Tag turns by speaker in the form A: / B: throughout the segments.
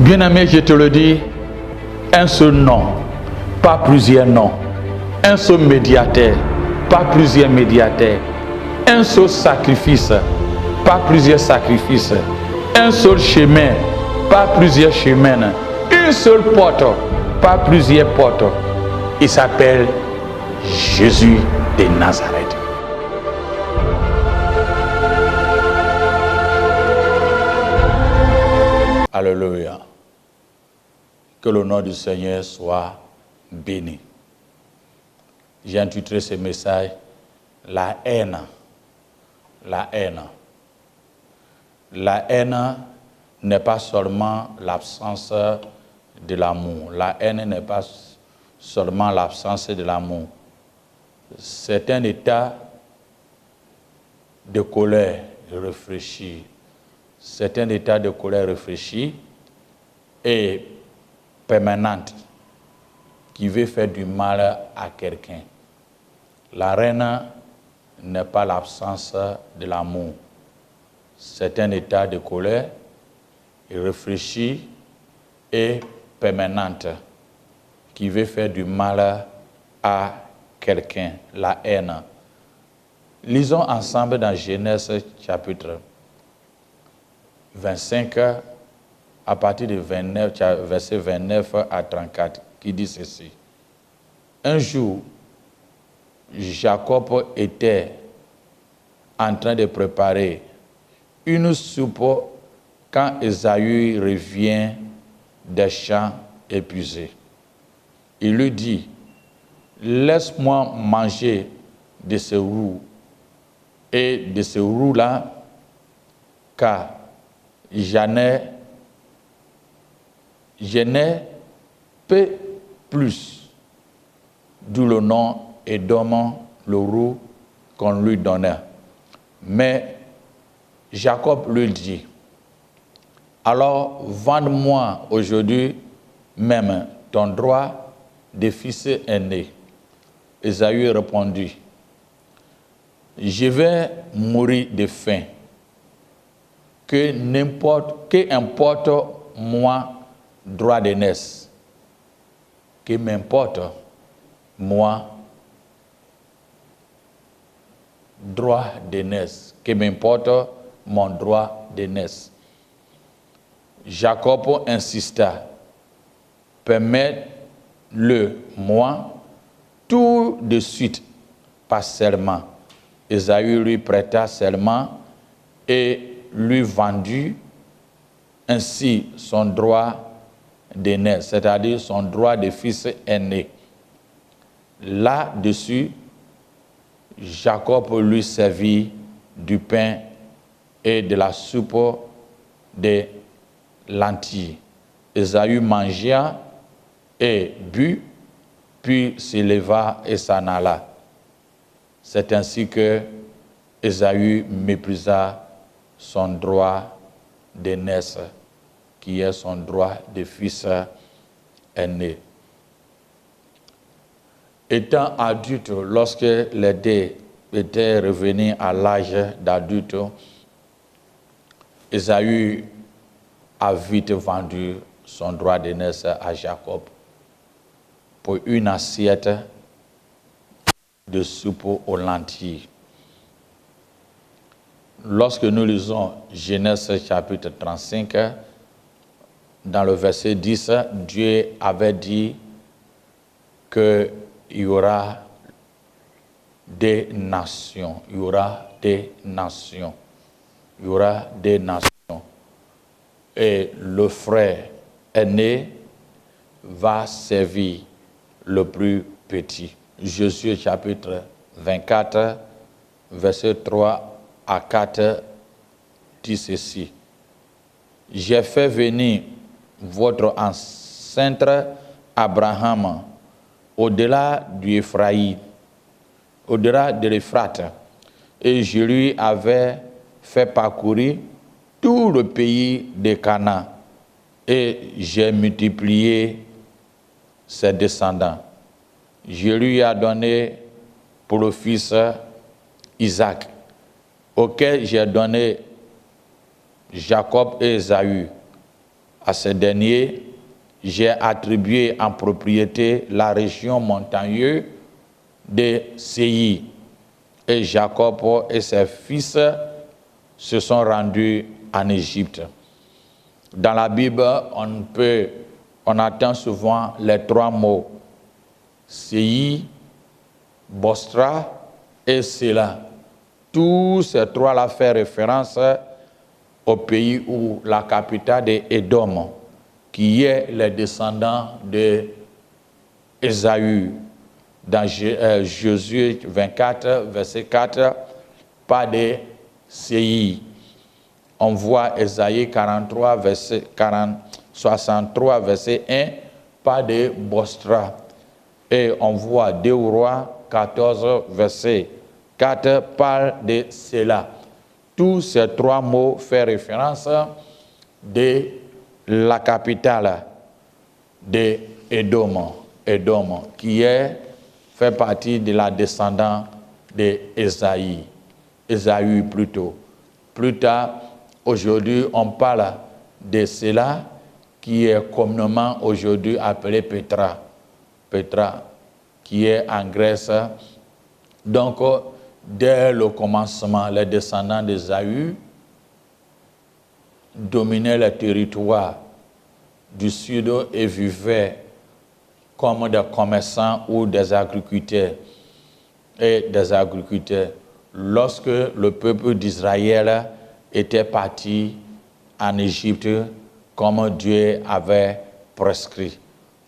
A: Bien-aimé, je te le dis, un seul nom, pas plusieurs noms. Un seul médiateur, pas plusieurs médiateurs. Un seul sacrifice, pas plusieurs sacrifices. Un seul chemin, pas plusieurs chemins. Une seule porte, pas plusieurs portes. Il s'appelle Jésus de Nazareth. Alléluia. Que le nom du Seigneur soit béni. J'ai intitulé ce message « La haine ». La haine. La haine n'est pas seulement l'absence de l'amour. La haine n'est pas seulement l'absence de l'amour. C'est un état de colère réfléchi. C'est un état de colère réfléchi et permanente qui veut faire du mal à quelqu'un. La haine n'est pas l'absence de l'amour. C'est un état de colère réfléchi et permanente qui veut faire du mal à quelqu'un. La haine. Lisons ensemble dans Genèse chapitre 25, à partir de 29, verset 29 à 34, qui dit ceci. Un jour, Jacob était en train de préparer une soupe quand Ésaü revient des champs épuisés. Il lui dit, « Laisse-moi manger de ce roux et de ce roux-là, car je n'ai peu plus, d'où le nom Édom, le roux qu'on lui donnait. » Mais Jacob lui dit, « Alors vende-moi aujourd'hui même ton droit de fils aîné. » Ésaü répondit, « Je vais mourir de faim. Qu'importe moi droit d'aînesse. Que m'importe moi droit d'aînesse. Que m'importe mon droit d'aînesse. » Jacob insista, « Permets-le moi tout de suite par serment. » Ésaü lui prêta serment et lui vendit ainsi son droit d'aînesse, c'est-à-dire son droit de fils aîné. Là-dessus, Jacob lui servit du pain et de la soupe de lentilles. Ésaü mangea et but, puis s'éleva et s'en alla. C'est ainsi que Ésaü méprisa son droit d'aînesse, qui est son droit de fils aîné. Étant adulte, lorsque les deux étaient revenus à l'âge d'adulte, Ésaü a vite vendu son droit d'aînesse à Jacob pour une assiette de soupe aux lentilles. Lorsque nous lisons Genèse chapitre 35, dans le verset 10, Dieu avait dit qu'il y aura des nations, il y aura des nations, il y aura des nations. Et le frère aîné va servir le plus petit. Josué chapitre 24, verset 3 à 4 dit ceci. « J'ai fait venir votre ancêtre Abraham au-delà du Ephraïm, au-delà de l'Euphrate, et je lui avais fait parcourir tout le pays de Canaan, et j'ai multiplié ses descendants. Je lui ai donné pour le fils Isaac, auquel j'ai donné Jacob et Ésaü, À ces derniers, j'ai attribué en propriété la région montagneuse de Séir. Et Jacob et ses fils se sont rendus en Égypte. Dans la Bible, on entend souvent les trois mots Séir, Bostra et Séla. Tous ces trois-là font référence au pays où la capitale est Édom, qui est les descendants de Ésaü. Dans Josué 24, verset 4, pas de Séir. On voit Ésaïe 43, verset 63, verset 1, pas de Bostra. Et on voit 2 Rois 14, verset 4, parle de Séla. Tous ces trois mots font référence de la capitale de Édom, qui fait partie de la descendance d'Ésaïe. Ésaü plutôt. Plus tard, aujourd'hui, on parle de Séla, qui est communément aujourd'hui appelé Petra. Petra, qui est en Grèce. Donc, dès le commencement, les descendants d'Ésaü dominaient le territoire du sud et vivaient comme des commerçants ou des agriculteurs. Lorsque le peuple d'Israël était parti en Égypte, comme Dieu avait prescrit.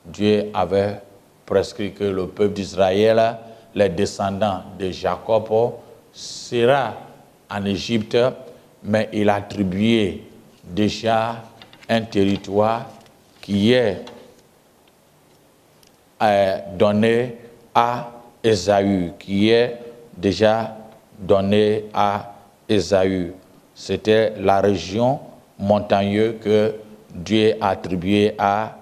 A: Dieu avait prescrit que le peuple d'Israël, les descendants de Jacob, sera en Égypte, mais il a attribué déjà un territoire qui est donné à Ésaü, qui est déjà donné à Ésaü. C'était la région montagneuse que Dieu a attribuée à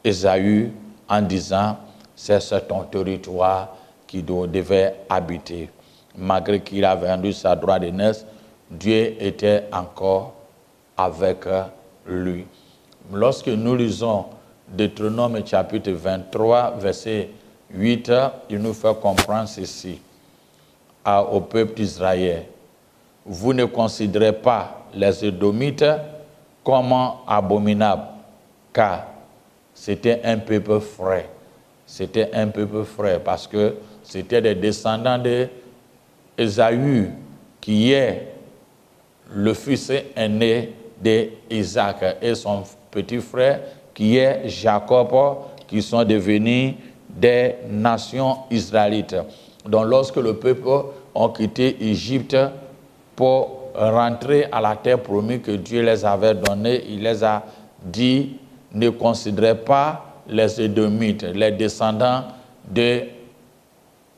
A: Ésaü en disant c'est ton territoire qui devait habiter. Malgré qu'il a vendu sa droite d'aînesse, Dieu était encore avec lui. Lorsque nous lisons Deutéronome chapitre 23, verset 8, il nous fait comprendre ceci au peuple d'Israël. Vous ne considérez pas les Édomites comme abominables, car c'était un peuple frère. C'était un peuple frère parce que c'était des descendants d'Ésaü, qui est le fils aîné d'Isaac, et son petit frère, qui est Jacob, qui sont devenus des nations israélites. Donc lorsque le peuple a quitté l'Égypte pour rentrer à la terre promise que Dieu les avait donnée, il les a dit, ne considérez pas les Édomites, les descendants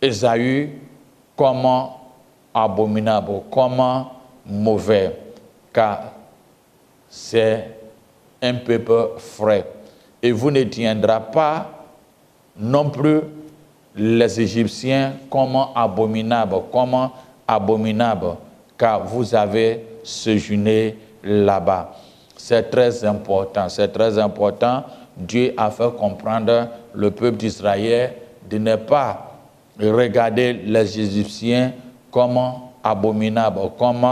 A: d'Ésaü, comme abominables, comme mauvais, car c'est un peuple frère. Et vous ne tiendrez pas non plus les Égyptiens comme abominables, car vous avez séjourné là-bas. C'est très important, c'est très important. Dieu a fait comprendre le peuple d'Israël de ne pas regarder les Égyptiens comme abominables, comme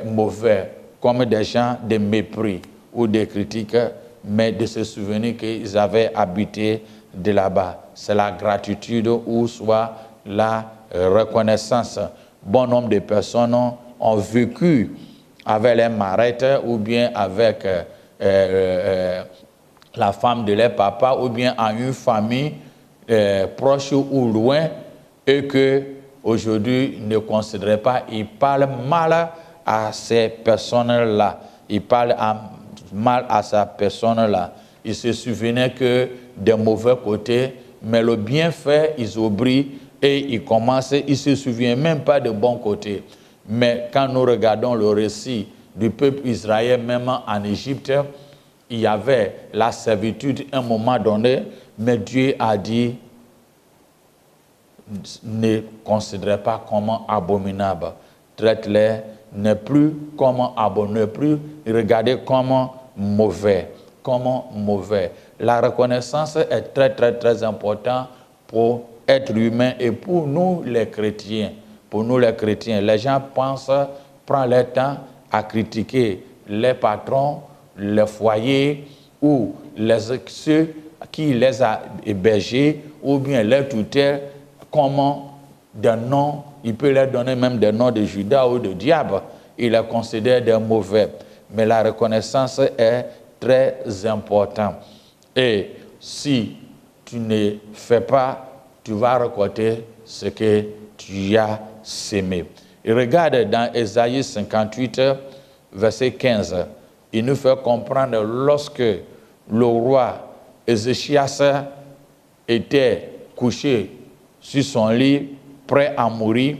A: mauvais, comme des gens de mépris ou de critiques, mais de se souvenir qu'ils avaient habité de là-bas. C'est la gratitude ou soit la reconnaissance. Bon nombre de personnes ont vécu avec les marettes ou bien avec la femme de leur papa ou bien en une famille proche ou loin, et que aujourd'hui ne considèrent pas, ils parlent mal à ces personnes-là. Ils parlent mal à ces personnes-là. Ils se souvenaient que des mauvais côtés, mais le bienfait, ils oublient et ils commencent, ils ne se souviennent même pas de bons côtés. Mais quand nous regardons le récit du peuple Israël, même en Égypte, il y avait la servitude à un moment donné, mais Dieu a dit, ne considérez pas comme abominable. Traite-les ne plus comme abominable, ne plus regarder comme mauvais. Comment mauvais. La reconnaissance est très, très, très importante pour être humain et pour nous les chrétiens. Pour nous les chrétiens, les gens pensent, prennent leur temps à critiquer les patrons, les foyers ou ceux qui les a hébergés ou bien les tutelles, comment des noms, il peut leur donner même des noms de Judas ou de diable, il les considère des mauvais. Mais la reconnaissance est très importante. Et si tu ne fais pas, tu vas récolter ce que tu as sémé. Et regarde dans Ésaïe 58, verset 15, il nous fait comprendre lorsque le roi Ézéchias était couché sur son lit, prêt à mourir,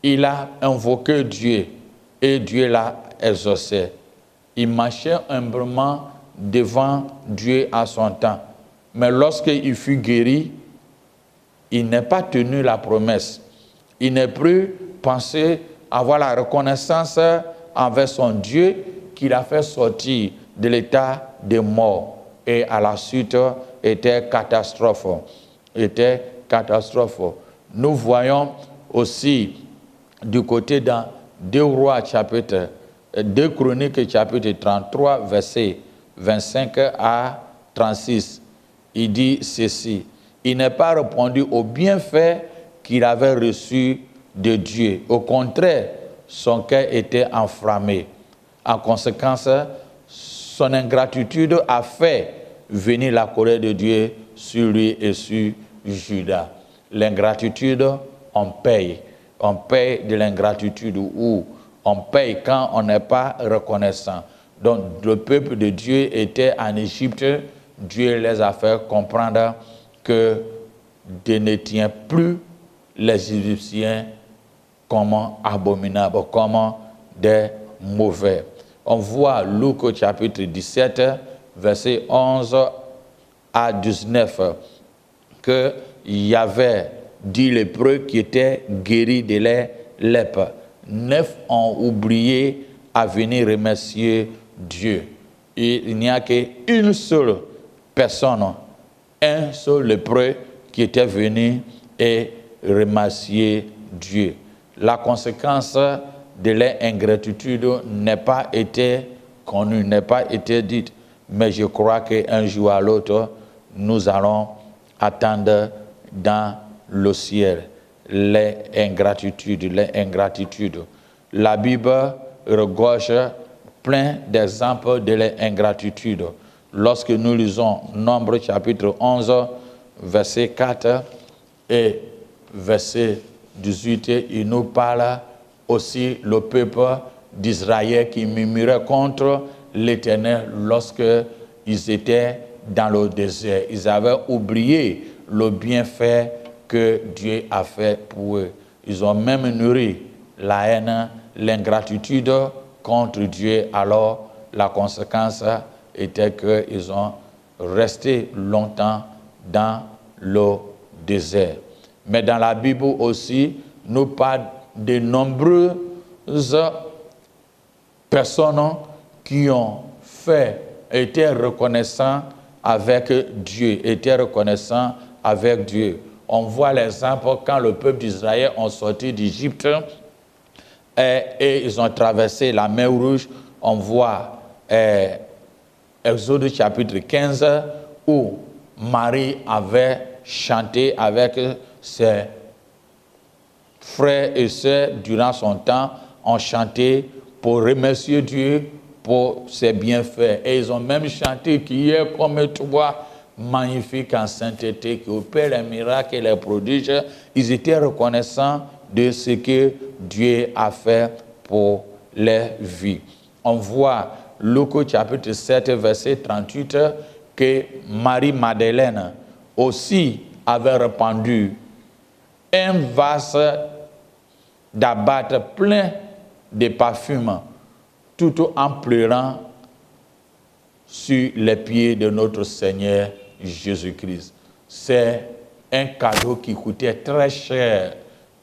A: il a invoqué Dieu et Dieu l'a exaucé. Il marchait humblement devant Dieu à son temps. Mais lorsqu'il fut guéri, il n'a pas tenu la promesse. Il n'a plus pensé avoir la reconnaissance envers son Dieu qu'il a fait sortir de l'état de mort. Et à la suite, était catastrophe. Nous voyons aussi du côté dans 2 Chroniques chapitre 33, verset 25 à 36. Il dit ceci: il n'a pas répondu au bienfait qu'il avait reçu de Dieu. Au contraire, son cœur était enflammé. En conséquence, son ingratitude a fait venir la colère de Dieu sur lui et sur Judas. L'ingratitude, on paye. On paye de l'ingratitude ou on paye quand on n'est pas reconnaissant. Donc le peuple de Dieu était en Égypte. Dieu les a fait comprendre que Dieu ne tient plus les Égyptiens comme abominables, comme des mauvais. On voit Luc chapitre 17, verset 11 à 19, qu'il y avait 10 lépreux qui étaient guéris de leur lèpre. 9 ont oublié à venir remercier Dieu. Et il n'y a qu'une seule personne, un seul lépreux qui était venu et remercier Dieu. La conséquence de leur ingratitude n'a pas été connue, n'a pas été dite. Mais je crois qu'un jour à l'autre, nous allons attendre dans le ciel les ingratitudes. La Bible regorge plein d'exemples de l'ingratitude. Lorsque nous lisons Nombre chapitre 11, verset 4 et verset 18, il nous parle aussi le peuple d'Israël qui murmurait contre l'Éternel lorsque ils étaient dans le désert. Ils avaient oublié le bienfait que Dieu a fait pour eux. Ils ont même nourri la haine, l'ingratitude contre Dieu. Alors, la conséquence était qu'ils ont resté longtemps dans le désert. Mais dans la Bible aussi, nous parle de nombreuses personnes qui ont été reconnaissants avec Dieu, On voit l'exemple quand le peuple d'Israël ont sorti d'Égypte et ils ont traversé la mer Rouge. On voit Exode chapitre 15 où Marie avait chanté avec ses frères et sœurs durant son temps, ont chanté pour remercier Dieu pour ses bienfaits. Et ils ont même chanté qu'il est comme toi, magnifique en sainteté, qui opère les miracles et les prodiges. Ils étaient reconnaissants de ce que Dieu a fait pour leur vie. On voit Luc chapitre 7, verset 38, que Marie-Madeleine aussi avait répandu un vase d'abattre plein de parfums, tout en pleurant sur les pieds de notre Seigneur Jésus-Christ. C'est un cadeau qui coûtait très cher.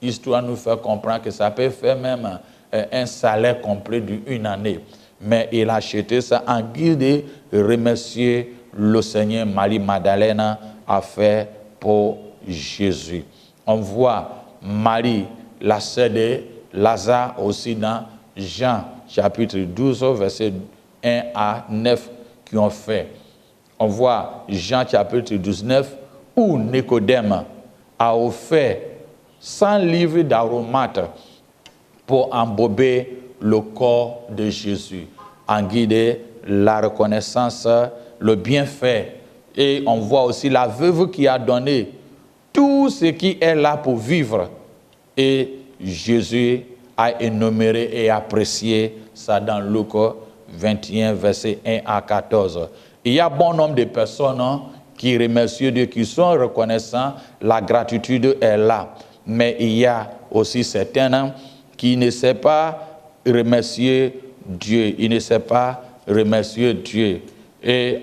A: L'histoire nous fait comprendre que ça peut faire même un salaire complet d'une année. mais il a acheté ça en guise de remercier le Seigneur. Marie-Madeleine a fait pour Jésus. On voit Marie, la sœur de Lazare, aussi dans Jean chapitre 12, verset 1 à 9, qui ont fait. On voit Jean chapitre 19, où Nicodème a offert 100 livres d'aromates pour embober le corps de Jésus, en guise de la reconnaissance, le bienfait. Et on voit aussi la veuve qui a donné tout ce qui est là pour vivre. Et Jésus a énuméré et apprécié ça dans Luc 21, verset 1 à 14. Il y a bon nombre de personnes qui remercient Dieu, qui sont reconnaissants, la gratitude est là. Mais il y a aussi certains qui ne savent pas remercier Dieu. Ils ne savent pas remercier Dieu. Et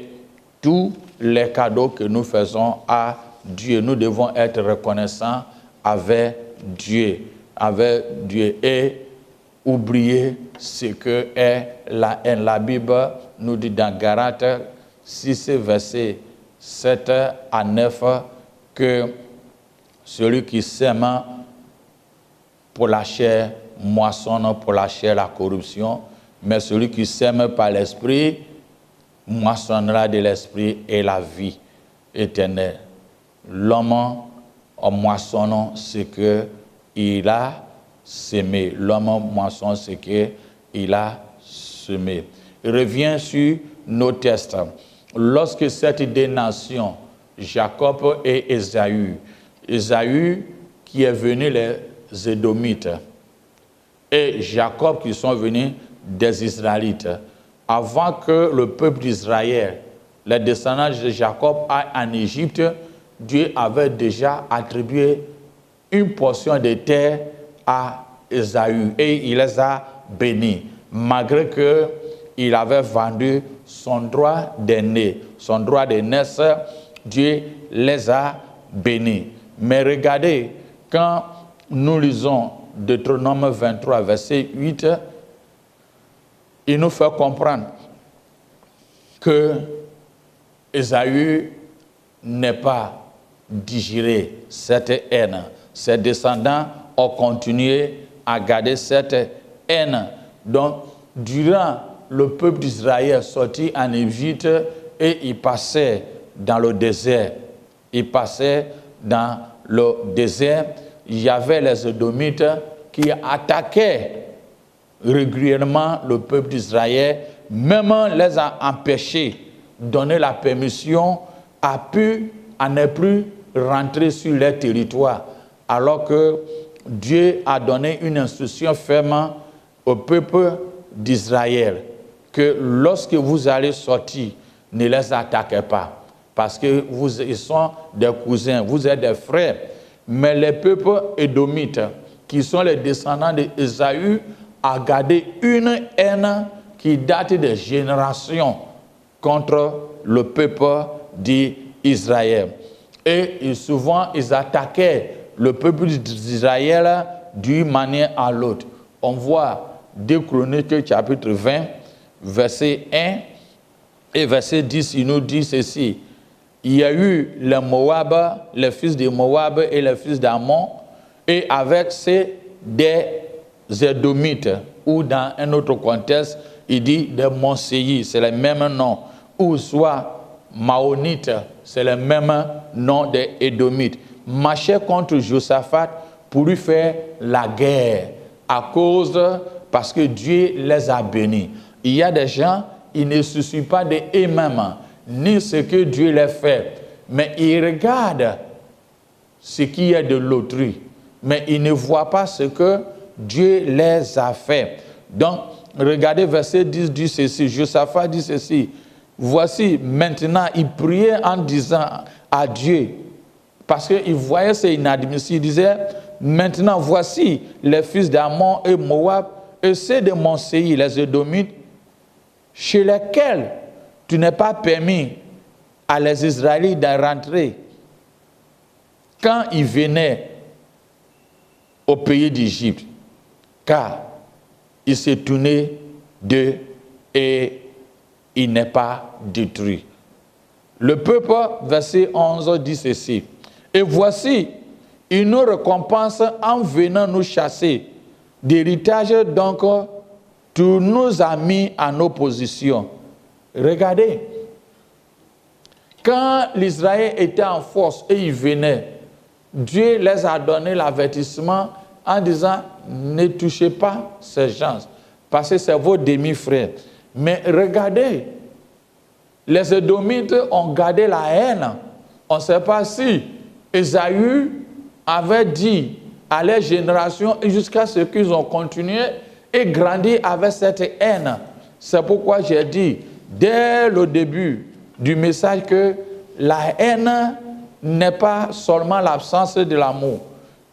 A: tous les cadeaux que nous faisons à Dieu, nous devons être reconnaissants avec Dieu. Avec Dieu. Et oublier ce que est la haine. La Bible nous dit dans Galates 6, verset 7 à 9, que celui qui sème pour la chair moissonne pour la chair la corruption, mais celui qui sème par l'esprit moissonnera de l'esprit et la vie éternelle. L'homme en moissonne ce qu'il a semé. L'homme moissonne ce qu'il a semé. Il revient sur nos textes. Lorsque cette deux nations, Jacob et Ésaü, qui est venu les Édomites, et Jacob qui sont venus des Israélites, avant que le peuple d'Israël, les descendants de Jacob, aillent en Égypte, Dieu avait déjà attribué une portion de terre à Ésaü et il les a bénis, malgré qu'il avait vendu son droit d'aîné, son droit de naissance. Dieu les a bénis. Mais regardez, quand nous lisons Deutéronome 23, verset 8, il nous fait comprendre que Ésaü n'est pas digéré cette haine. Ses descendants ont continué à garder cette haine. Donc, durant le peuple d'Israël sorti en Égypte et il passait dans le désert. Il passait dans le désert. Il y avait les Édomites qui attaquaient régulièrement le peuple d'Israël, même les a empêchés de donner la permission à ne plus rentrer sur leur territoire, alors que Dieu a donné une instruction ferme au peuple d'Israël que lorsque vous allez sortir, ne les attaquez pas, parce que ils sont des cousins, vous êtes des frères. Mais les peuples édomites, qui sont les descendants d'Ésaü, a gardé une haine qui date des générations contre le peuple d'Israël. Et souvent, ils attaquaient le peuple d'Israël d'une manière à l'autre. On voit 2 Chroniques chapitre 20, verset 1 et verset 10, il nous dit ceci. Il y a eu les Moab, les fils de Moab et les fils d'Ammon, et avec ces des Édomites, ou dans un autre contexte, il dit des Monséi, c'est le même nom, ou soit Maonites, c'est le même nom des Édomites, marchaient contre Josaphat pour lui faire la guerre, parce que Dieu les a bénis. Il y a des gens, ils ne se soucient pas d'eux-mêmes, ni ce que Dieu les fait, mais ils regardent ce qui est de l'autrui, mais ils ne voient pas ce que Dieu les a fait. Donc, regardez verset 10 dit ceci, Josaphat dit ceci, voici maintenant, il priait en disant à Dieu, parce qu'il voyait c'est inadmissible, il disait, maintenant voici les fils d'Ammon et Moab, et ceux de Monséi, les Édomites, chez lesquels tu n'es pas permis à les Israélites de rentrer quand ils venaient au pays d'Égypte, car ils se tournaient de et il n'est pas détruit. Le peuple, verset 11, dit ceci. Et voici, il nous récompense en venant nous chasser. D'héritage, donc, tu nous as mis en opposition. Regardez, quand l'Israël était en force et il venait, Dieu les a donné l'avertissement en disant, ne touchez pas ces gens, parce que c'est vos demi-frères. Mais regardez, les Édomites ont gardé la haine. On ne sait pas si Ésaü avait dit à leur génération jusqu'à ce qu'ils ont continué et grandi avec cette haine. C'est pourquoi j'ai dit dès le début du message que la haine n'est pas seulement l'absence de l'amour,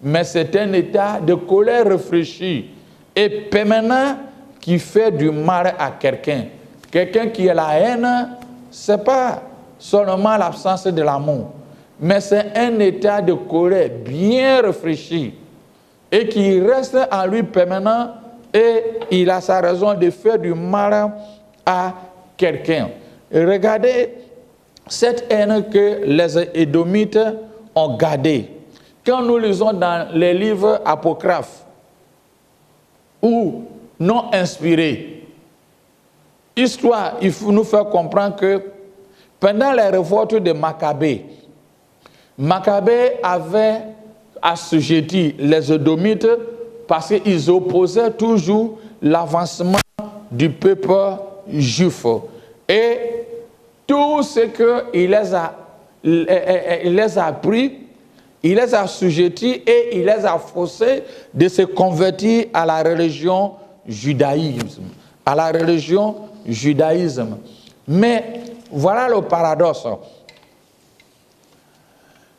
A: mais c'est un état de colère réfléchie et permanent qui fait du mal à quelqu'un. Quelqu'un qui a la haine, ce n'est pas seulement l'absence de l'amour, mais c'est un état de colère bien réfléchi et qui reste en lui permanent et il a sa raison de faire du mal à quelqu'un. Regardez cette haine que les Édomites ont gardée. Quand nous lisons dans les livres apocryphes ou non inspirés, histoire, il faut nous faire comprendre que pendant les révoltes de Maccabée, Maccabée avait assujetti les Édomites parce qu'ils opposaient toujours l'avancement du peuple juif. Et tout ce qu'il les a pris, il les a assujettis et il les a forcés de se convertir à la religion judaïsme. À la religion judaïsme. Mais voilà le paradoxe.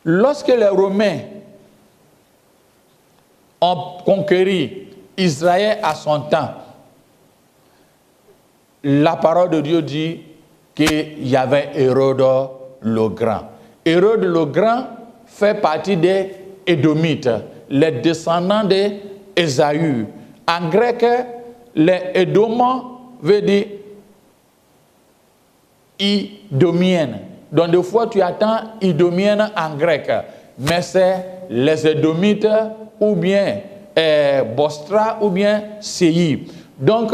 A: Lorsque les Romains ont conquéri Israël à son temps, la parole de Dieu dit qu'il y avait Hérode le Grand. Hérode le Grand fait partie des Édomites, les descendants d'Ésaü. En grec, les Édomiens veut dire Idomienne. Donc des fois tu attends Idomienne en grec, mais c'est les Édomites ou bien Bostra ou bien Séir. Donc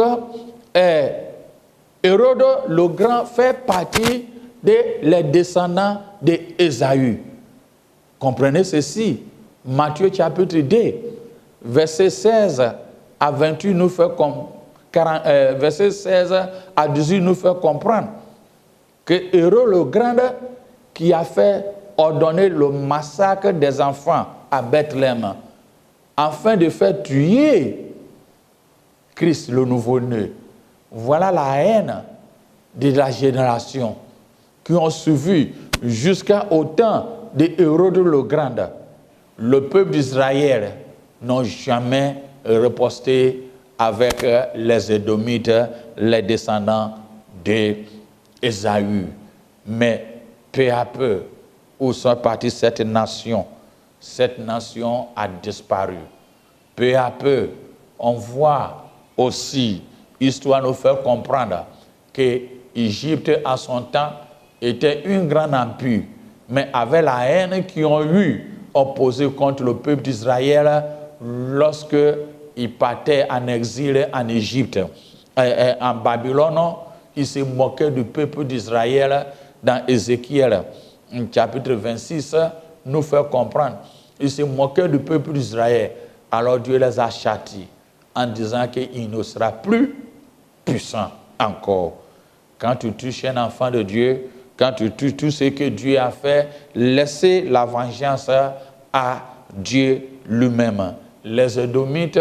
A: Hérode le Grand fait partie des descendants d'Ésaü. Comprenez ceci. Matthieu chapitre 2, verset 16 à 28 nous fait verset 16 à 18 nous fait comprendre que Hérode le Grand qui a fait ordonner le massacre des enfants à Bethléem afin de faire tuer Christ le nouveau-né. Voilà la haine de la génération qui ont suivi jusqu'au temps de Hérode le Grand. Le peuple d'Israël n'a jamais riposté avec les Édomites, les descendants d'Ésaü. Mais peu à peu, où sont parties cette nation a disparu. Peu à peu, on voit aussi, histoire nous fait comprendre que l'Égypte à son temps était un grand empire, mais avec la haine qu'ils ont eu opposée contre le peuple d'Israël lorsque ils partaient en exil en Égypte. En Babylone, ils se moquaient du peuple d'Israël dans Ézéchiel, chapitre 26, nous fait comprendre. Ils se moquaient du peuple d'Israël. Alors Dieu les a châtiés en disant qu'il ne sera plus puissant encore. Quand tu touches un enfant de Dieu, quand tu touches tout ce que Dieu a fait, laissez la vengeance à Dieu lui-même. Les Édomites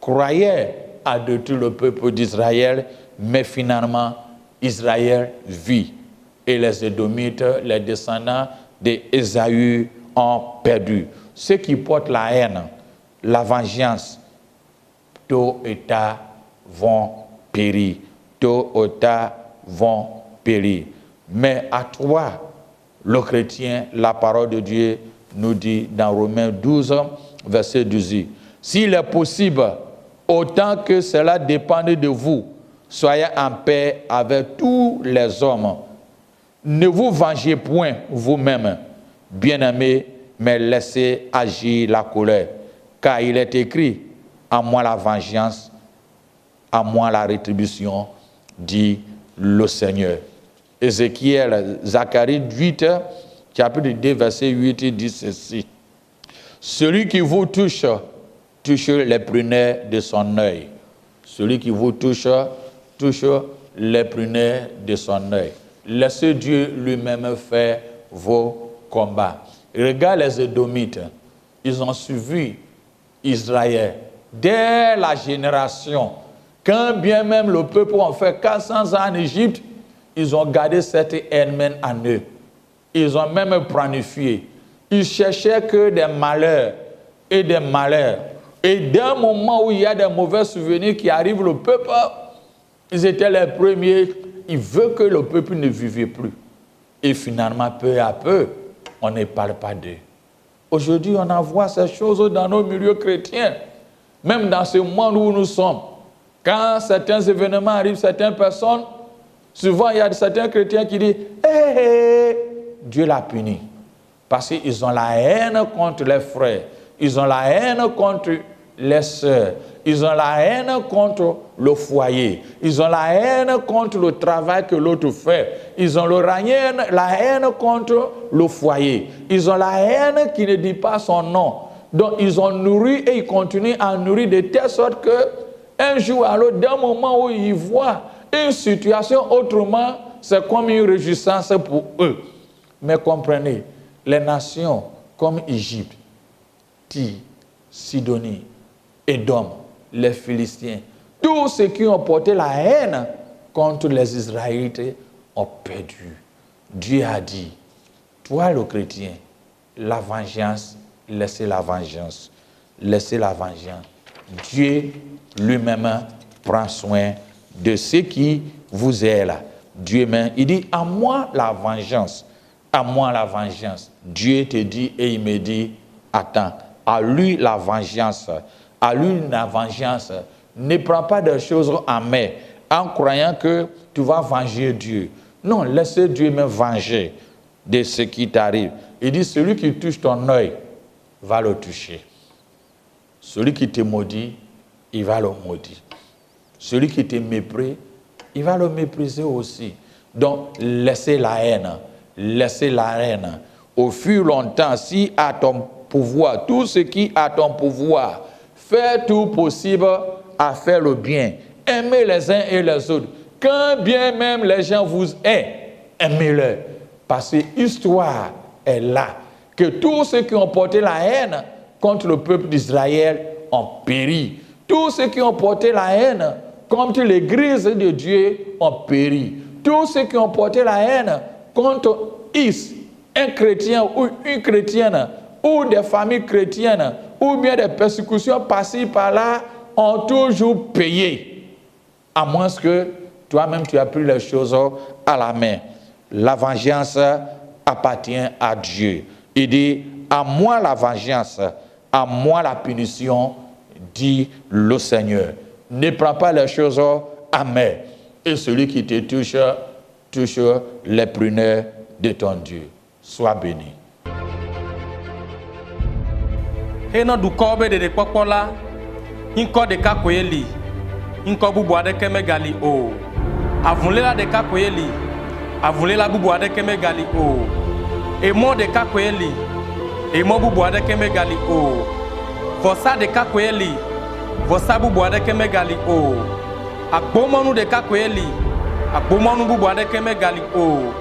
A: croyaient à détruire le peuple d'Israël, mais finalement, Israël vit. Et les Édomites, les descendants d'Ésaü, ont perdu. Ceux qui portent la haine, la vengeance, tôt et tard vont périr. Tôt ou tard vont périr. Mais à toi, le chrétien, la parole de Dieu nous dit dans Romains 12, verset 18, s'il est possible, autant que cela dépende de vous, soyez en paix avec tous les hommes. Ne vous vengez point vous-même, bien-aimés, mais laissez agir la colère. Car il est écrit, à moi la vengeance, à moi la rétribution, dit le Seigneur. Ézéchiel, Zacharie 8, chapitre 2, verset 8, dit ceci. Celui qui vous touche, touche les prunelles de son œil. Celui qui vous touche, touche les prunelles de son œil. Laissez Dieu lui-même faire vos combats. Regarde les Édomites, ils ont suivi Israël dès la génération. Quand bien même le peuple a fait 400 ans en Égypte, ils ont gardé cette haine en eux. Ils ont même planifié. Ils cherchaient que des malheurs et des malheurs. Et d'un moment où il y a des mauvais souvenirs qui arrivent, le peuple, ils étaient les premiers. Ils veulent que le peuple ne vive plus. Et finalement, peu à peu, on ne parle pas d'eux. Aujourd'hui, on en voit ces choses dans nos milieux chrétiens. Même dans ce monde où nous sommes. Quand certains événements arrivent, certaines personnes, souvent il y a certains chrétiens qui disent hey, Dieu l'a puni. Parce qu'ils ont la haine contre les frères. Ils ont la haine contre les sœurs. Ils ont la haine contre le foyer. Ils ont la haine contre le travail que l'autre fait. Ils ont la haine contre le foyer. Ils ont la haine qui ne dit pas son nom. Donc ils ont nourri et ils continuent à nourrir de telle sorte que un jour à l'autre, d'un moment où ils voient une situation autrement, c'est comme une réjouissance pour eux. Mais comprenez, les nations comme Égypte, Tyr, Sidonie, Édom, les Philistins, tous ceux qui ont porté la haine contre les Israélites ont perdu. Dieu a dit, toi le chrétien, la vengeance, laissez la vengeance. Laissez la vengeance. Dieu lui-même prend soin de ceux qui vous est là. Dieu même, il dit, à moi la vengeance. À moi la vengeance. Dieu te dit et il me dit, attends, à lui la vengeance. À lui la vengeance. Ne prends pas des choses en main en croyant que tu vas venger Dieu. Non, laisse Dieu me venger de ce qui t'arrive. Il dit, celui qui touche ton œil va le toucher. Celui qui te maudit, il va le maudire. Celui qui te méprise, il va le mépriser aussi. Donc, laissez la haine. Laissez la haine. Au fur et longtemps, si à ton pouvoir, tout ce qui a ton pouvoir, fais tout possible à faire le bien. Aimez les uns et les autres. Quand bien même les gens vous aiment, aimez-les. Parce que l'histoire est là. Que tous ceux qui ont porté la haine contre le peuple d'Israël ont péri. Tous ceux qui ont porté la haine contre l'église de Dieu ont péri. Tous ceux qui ont porté la haine contre un chrétien ou une chrétienne, ou des familles chrétiennes, ou bien des persécutions passées par là, ont toujours payé. À moins que toi-même tu as pris les choses à la main. La vengeance appartient à Dieu. Il dit, à moi la vengeance, à moi la punition, dit le Seigneur. Ne prends pas les choses à main. Et celui qui te touche, touche les prunelles de ton Dieu. Sois béni.
B: Hena dukobe de kpokpola, inko de kakoyeli, inko bubu adeke megali o. Avulela de kakoyeli, avulela bubu adeke megali o. Emo de kakoyeli, emo bubu adeke megali o. Vosa de kakoyeli, vosa bubu adeke megali o. Akbomonu de kakoyeli, akbomonu bubu adeke megali o.